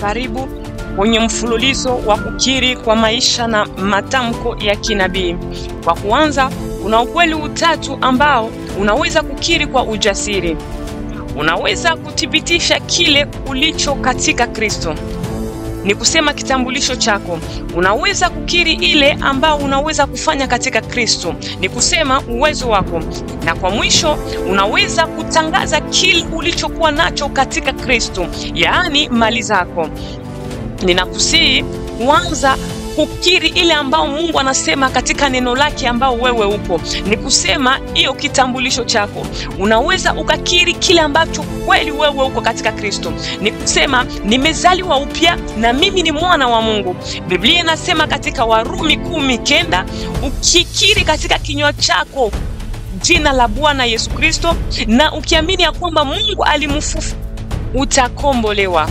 Karibu kwenye mfululizo wa kukiri kwa maisha na matamko ya kinabii. Kwa kuanza, kuna ukweli utatu ambao unaweza kukiri kwa ujasiri. Unaweza kuthibitisha kile ulicho katika Kristo. Ni kusema kitambulisho chako. Unaweza kukiri ile ambao unaweza kufanya katika Kristo. Ni kusema uwezo wako. Na kwa mwisho, unaweza kutangaza kile ulichokuwa nacho katika Kristo, yaani mali zako. Ninakusihi kuanza kukiri ile ambao Mungu anasema katika neno lake ambao wewe upo. Ni kusema hiyo kitambulisho chako. Unaweza ukakiri kile ambacho kweli wewe uko katika Kristo. Ni kusema nimezaliwa upya na mimi ni mwana wa Mungu. Biblia inasema katika Warumi 10:9, ukikiri katika kinywa chako jina la Bwana Yesu Kristo na ukiamini ya kwamba Mungu alimfufua, utakombolewa.